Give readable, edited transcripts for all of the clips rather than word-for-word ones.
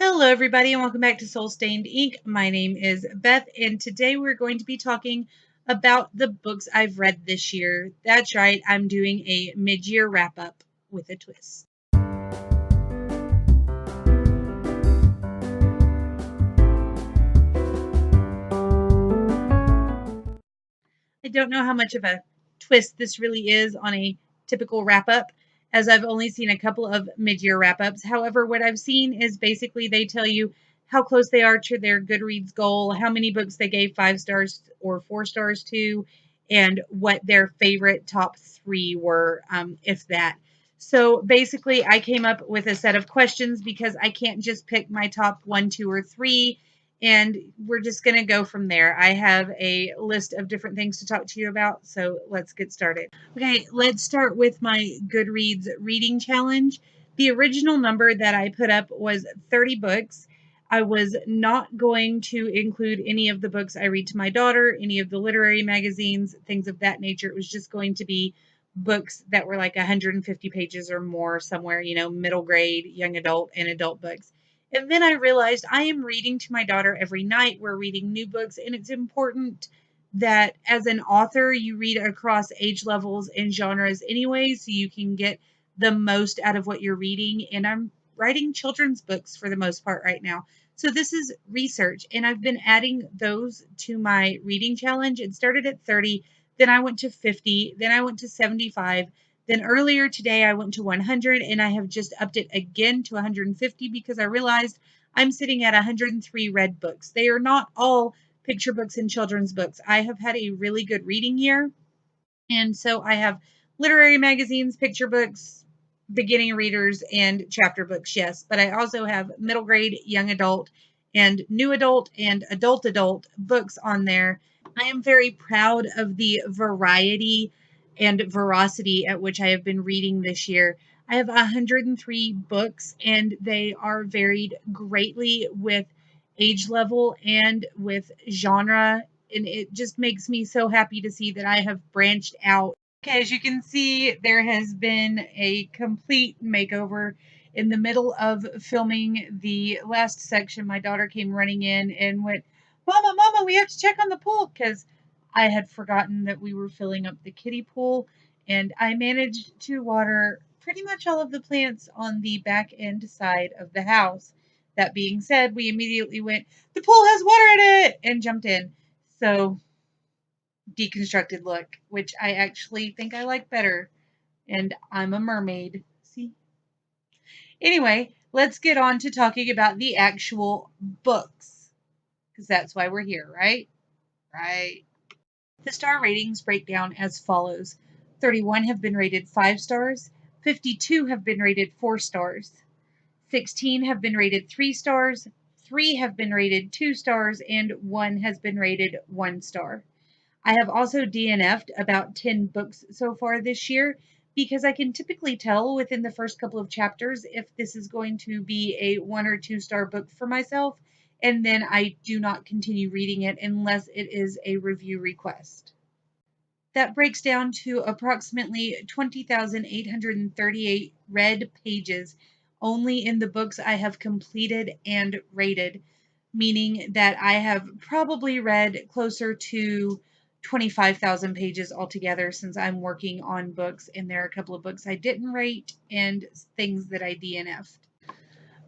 Hello, everybody, and welcome back to Soul Stained Ink. My name is Beth, and today we're going to be talking about the books I've read this year. That's right, I'm doing a mid-year wrap-up with a twist. I don't know how much of a twist this really is on a typical wrap-up, as I've only seen a couple of mid-year wrap-ups. However, what I've seen is basically they tell you how close they are to their Goodreads goal, how many books they gave 5 stars or 4 stars to, and what their favorite top 3 were, if that. So basically, I came up with a set of questions because I can't just pick my top 1, 2, or 3, and we're just going to go from there. I have a list of different things to talk to you about, so let's get started. Okay, let's start with my Goodreads reading challenge. The original number that I put up was 30 books. I was not going to include any of the books I read to my daughter, any of the literary magazines, things of that nature. It was just going to be books that were like 150 pages or more somewhere, middle grade, young adult, and adult books. And then I realized I am reading to my daughter every night. We're reading new books, and it's important that as an author, you read across age levels and genres anyway, so you can get the most out of what you're reading. And I'm writing children's books for the most part right now. So this is research, and I've been adding those to my reading challenge. It started at 30, then I went to 50, then I went to 75. Then earlier today, I went to 100, and I have just upped it again to 150 because I realized I'm sitting at 103 read books. They are not all picture books and children's books. I have had a really good reading year, and so I have literary magazines, picture books, beginning readers, and chapter books, yes. But I also have middle grade, young adult, and new adult and adult books on there. I am very proud of the variety and veracity at which I have been reading this year. I have 103 books, and they are varied greatly with age level and with genre, and it just makes me so happy to see that I have branched out. Okay, as you can see, there has been a complete makeover. In the middle of filming the last section, my daughter came running in and went, "Mama, Mama, we have to check on the pool," because I had forgotten that we were filling up the kiddie pool, and I managed to water pretty much all of the plants on the back end side of the house. That being said, we immediately went, "The pool has water in it," and jumped in. So deconstructed look, which I actually think I like better. And I'm a mermaid. See? Anyway, let's get on to talking about the actual books, because that's why we're here, right? Right. The star ratings break down as follows: 31 have been rated 5 stars, 52 have been rated 4 stars, 16 have been rated 3 stars, 3 have been rated 2 stars, and 1 has been rated 1 star. I have also DNF'd about 10 books so far this year because I can typically tell within the first couple of chapters if this is going to be a 1 or 2 star book for myself, and then I do not continue reading it unless it is a review request. That breaks down to approximately 20,838 read pages only in the books I have completed and rated, meaning that I have probably read closer to 25,000 pages altogether since I'm working on books, and there are a couple of books I didn't rate and things that I DNF'd.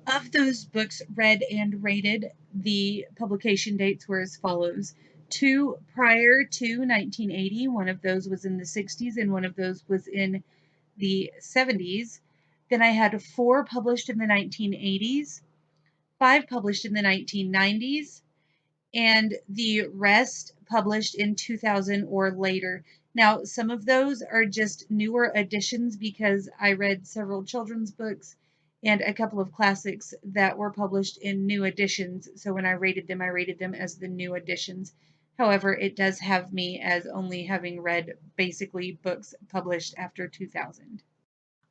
Of those books read and rated, the publication dates were as follows: 2 prior to 1980, one of those was in the 60s, and one of those was in the 70s. Then I had 4 published in the 1980s, 5 published in the 1990s, and the rest published in 2000 or later. Now, some of those are just newer additions because I read several children's books and a couple of classics that were published in new editions. So when I rated them as the new editions. However, it does have me as only having read basically books published after 2000.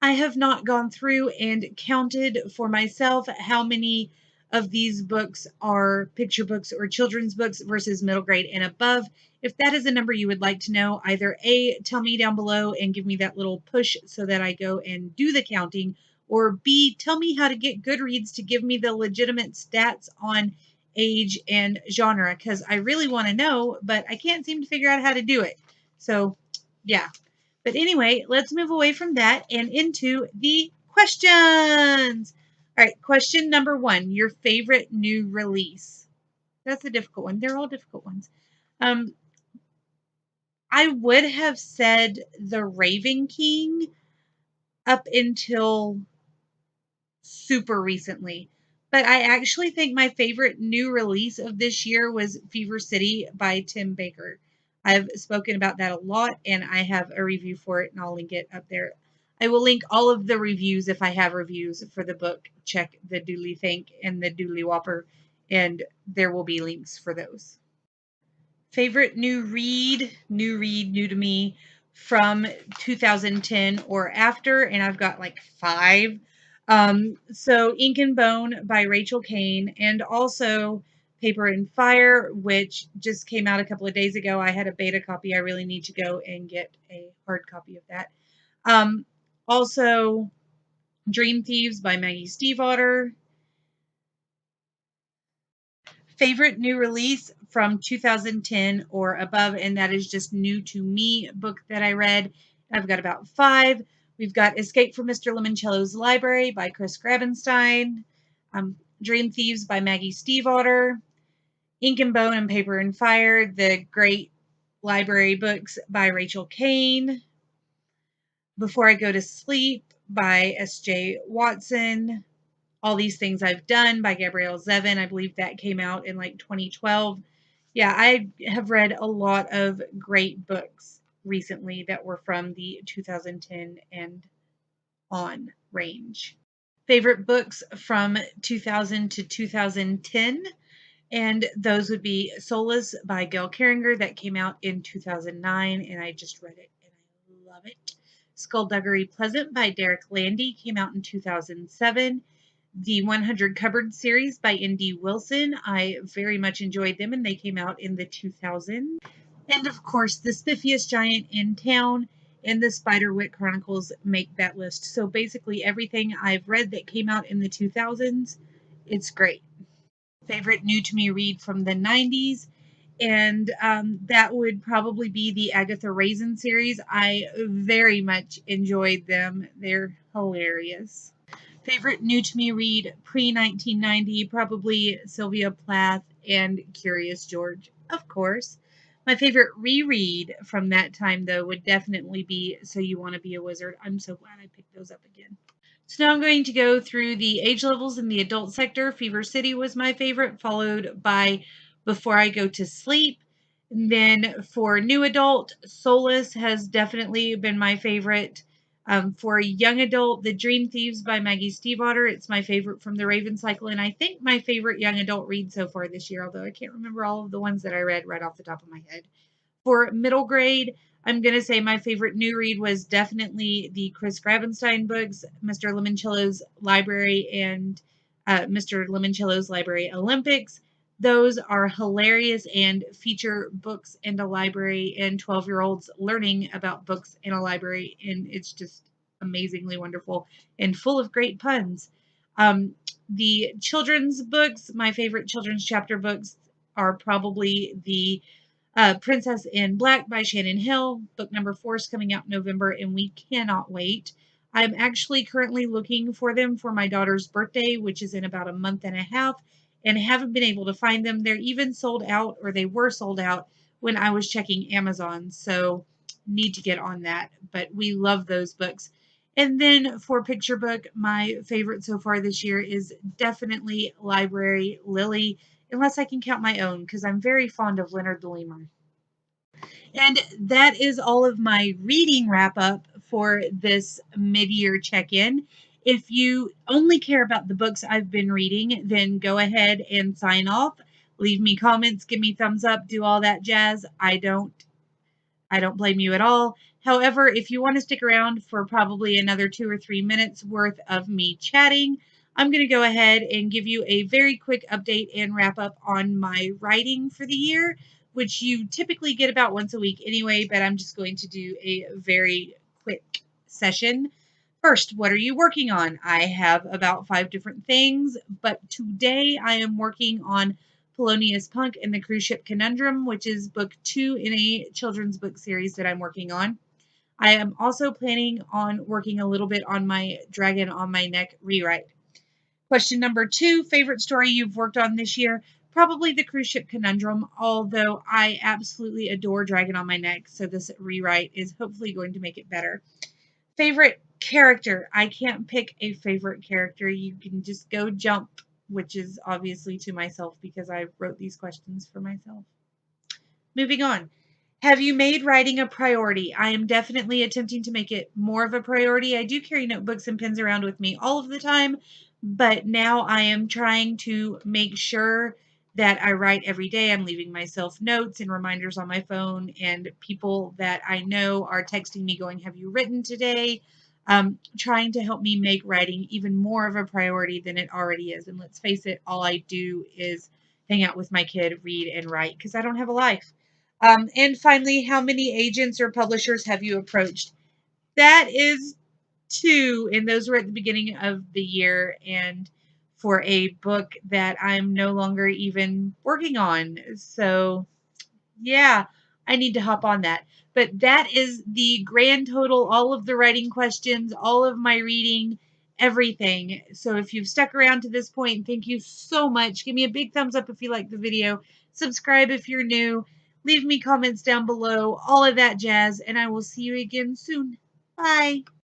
I have not gone through and counted for myself how many of these books are picture books or children's books versus middle grade and above. If that is a number you would like to know, either A, tell me down below and give me that little push so that I go and do the counting, Or B, tell me how to get Goodreads to give me the legitimate stats on age and genre, because I really want to know, but I can't seem to figure out how to do it. So, yeah. But anyway, let's move away from that and into the questions. All right, question number 1, your favorite new release. That's a difficult one. They're all difficult ones. I would have said The Raven King up until super recently. But I actually think my favorite new release of this year was Fever City by Tim Baker. I've spoken about that a lot, and I have a review for it, and I'll link it up there. I will link all of the reviews if I have reviews for the book. Check the Dooley Think and the Dooley Whopper, and there will be links for those. Favorite new read, new to me from 2010 or after, and I've got like 5. So Ink and Bone by Rachel Caine, and also Paper and Fire, which just came out a couple of days ago. I had a beta copy. I really need to go and get a hard copy of that. Also Dream Thieves by Maggie Stiefvater. Favorite new release from 2010 or above, and that is just new to me book that I read. I've got about 5. We've got Escape from Mr. Limoncello's Library by Chris Grabenstein, Dream Thieves by Maggie Stiefvater, Ink and Bone and Paper and Fire, the great library books by Rachel Caine, Before I Go to Sleep by S.J. Watson, All These Things I've Done by Gabrielle Zevin. I believe that came out in like 2012. Yeah, I have read a lot of great books recently that were from the 2010 and on range. Favorite books from 2000 to 2010, and those would be Solace by Gail Carringer, that came out in 2009, and I just read it and I love it. Skullduggery Pleasant by Derek Landy came out in 2007. The 100 Cupboard series by N.D. Wilson, I very much enjoyed them, and they came out in the 2000s. And of course, The Spiffiest Giant in Town and The Spiderwick Chronicles make that list. So basically everything I've read that came out in the 2000s, it's great. Favorite new to me read from the 90s, and that would probably be the Agatha Raisin series. I very much enjoyed them. They're hilarious. Favorite new to me read pre-1990, probably Sylvia Plath and Curious George, of course. My favorite reread from that time, though, would definitely be So You Want to Be a Wizard. I'm so glad I picked those up again. So now I'm going to go through the age levels in the adult sector. Fever City was my favorite, followed by Before I Go to Sleep. And then for new adult, Solace has definitely been my favorite. For young adult, The Dream Thieves by Maggie Stiefvater. It's my favorite from the Raven Cycle, and I think my favorite young adult read so far this year, although I can't remember all of the ones that I read right off the top of my head. For middle grade, I'm going to say my favorite new read was definitely the Chris Grabenstein books, Mr. Limoncello's Library and Mr. Limoncello's Library Olympics. Those are hilarious and feature books in a library and 12-year-olds learning about books in a library, and it's just amazingly wonderful and full of great puns. The children's books, my favorite children's chapter books are probably the Princess in Black by Shannon Hill. Book number 4 is coming out in November, and we cannot wait. I'm actually currently looking for them for my daughter's birthday, which is in about a month and a half, and haven't been able to find them. They're even sold out, or they were sold out when I was checking Amazon, so need to get on that. But we love those books. And then for picture book, my favorite so far this year is definitely Library Lily, unless I can count my own, because I'm very fond of Leonard the Lemur. And that is all of my reading wrap up for this mid-year check-in. If you only care about the books I've been reading, then go ahead and sign off. Leave me comments, give me thumbs up, do all that jazz. I don't blame you at all. However, if you want to stick around for probably another 2 or 3 minutes worth of me chatting, I'm going to go ahead and give you a very quick update and wrap up on my writing for the year, which you typically get about once a week anyway, but I'm just going to do a very quick session. First, what are you working on? I have about 5 different things, but today I am working on Polonius Punk and the Cruise Ship Conundrum, which is book 2 in a children's book series that I'm working on. I am also planning on working a little bit on my Dragon on My Neck rewrite. Question number 2, favorite story you've worked on this year? Probably the Cruise Ship Conundrum, although I absolutely adore Dragon on My Neck, so this rewrite is hopefully going to make it better. Favorite character? I can't pick a favorite character. You can just go jump, which is obviously to myself because I wrote these questions for myself. Moving on. Have you made writing a priority? I am definitely attempting to make it more of a priority. I do carry notebooks and pens around with me all of the time, but now I am trying to make sure that I write every day. I'm leaving myself notes and reminders on my phone, and people that I know are texting me going, have you written today? Trying to help me make writing even more of a priority than it already is. And let's face it, all I do is hang out with my kid, read, and write because I don't have a life. And finally, how many agents or publishers have you approached? That is 2, and those were at the beginning of the year, and for a book that I'm no longer even working on. So, yeah, I need to hop on that. But that is the grand total, all of the writing questions, all of my reading, everything. So if you've stuck around to this point, thank you so much. Give me a big thumbs up if you like the video. Subscribe if you're new. Leave me comments down below, all of that jazz, and I will see you again soon. Bye.